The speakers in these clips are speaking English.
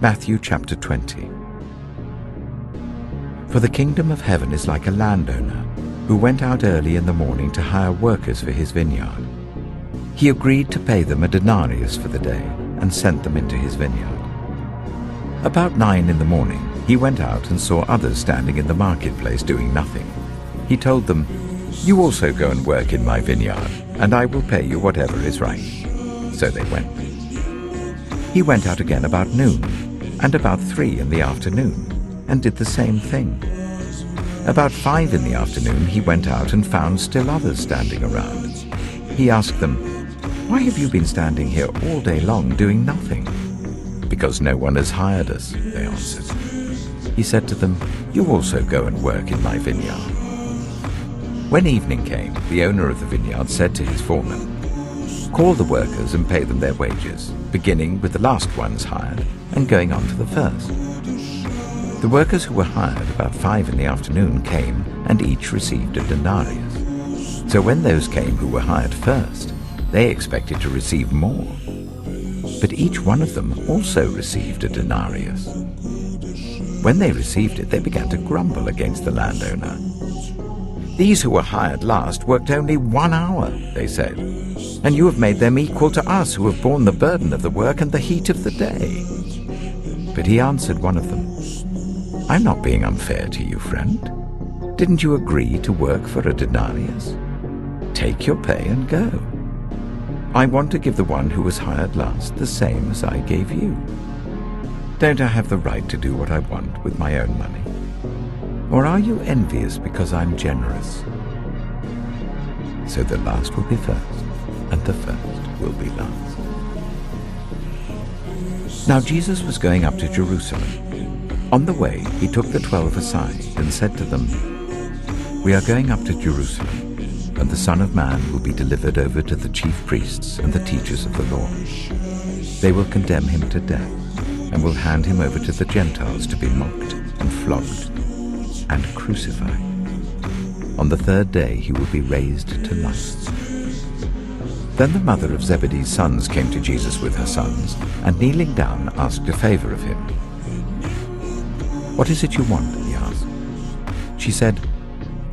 Matthew chapter 20. For the kingdom of heaven is like a landowner who went out early in the morning to hire workers for his vineyard. He agreed to pay them a denarius for the day and sent them into his vineyard. About 9 in the morning, he went out and saw others standing in the marketplace doing nothing. He told them, "You also go and work in my vineyard, and I will pay you whatever is right." So they went. He went out again about noon, and about 3 in the afternoon, and did the same thing. About 5 in the afternoon he went out and found still others standing around. He asked them, "Why have you been standing here all day long doing nothing?" "Because no one has hired us," they answered. He said to them, "You also go and work in my vineyard." When evening came, the owner of the vineyard said to his foreman, "Call the workers and pay them their wages, beginning with the last ones hired and going on to the first." The workers who were hired about 5 in the afternoon came and each received a denarius. So when those came who were hired first, they expected to receive more. But each one of them also received a denarius. When they received it, they began to grumble against the landowner. "These who were hired last worked only 1 hour," they said, "and you have made them equal to us who have borne the burden of the work and the heat of the day." But he answered one of them, "I'm not being unfair to you, friend. Didn't you agree to work for a denarius? Take your pay and go. I want to give the one who was hired last the same as I gave you. Don't I have the right to do what I want with my own money? Or are you envious because I'm generous?" So the last will be first, and the first will be last. Now Jesus was going up to Jerusalem. On the way, he took the 12 aside and said to them, "We are going up to Jerusalem, and the Son of Man will be delivered over to the chief priests and the teachers of the law. They will condemn him to death and will hand him over to the Gentiles to be mocked and flogged and crucified. On the 3rd day he will be raised to life." Then the mother of Zebedee's sons came to Jesus with her sons, and kneeling down asked a favor of him. "What is it you want?" he asked. She said,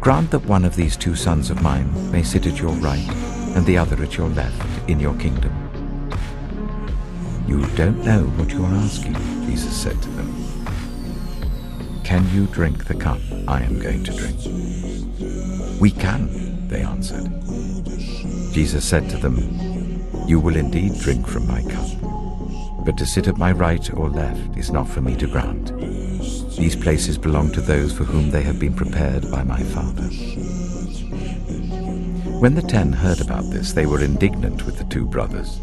"Grant that one of these 2 sons of mine may sit at your right and the other at your left in your kingdom." "You don't know what you are asking," Jesus said to them. "Can you drink the cup I am going to drink?" "We can," they answered. Jesus said to them, "You will indeed drink from my cup, but to sit at my right or left is not for me to grant. These places belong to those for whom they have been prepared by my Father." When the 10 heard about this, they were indignant with the 2 brothers.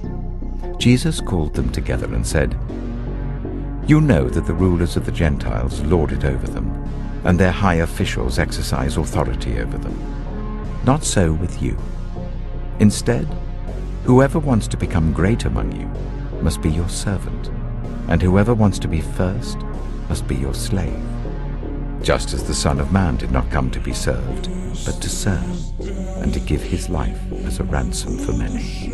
Jesus called them together and said, "You know that the rulers of the Gentiles lord it over them, and their high officials exercise authority over them. Not so with you. Instead, whoever wants to become great among you must be your servant, and whoever wants to be first must be your slave. Just as the Son of Man did not come to be served, but to serve, and to give his life as a ransom for many."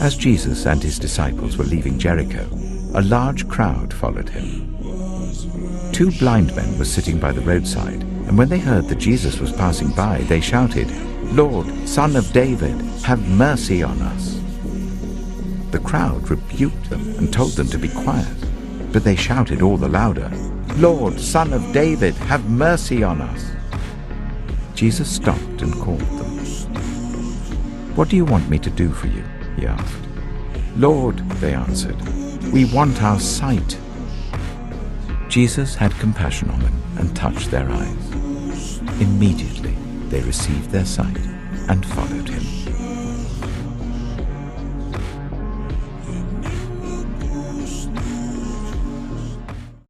As Jesus and his disciples were leaving Jericho, a large crowd followed him. 2 blind men were sitting by the roadside, and when they heard that Jesus was passing by, they shouted, "Lord, Son of David, have mercy on us." The crowd rebuked them and told them to be quiet, but they shouted all the louder, "Lord, Son of David, have mercy on us." Jesus stopped and called them. "What do you want me to do for you?" he asked. "Lord," they answered, "we want our sight." Jesus had compassion on them and touched their eyes. Immediately they received their sight and followed him.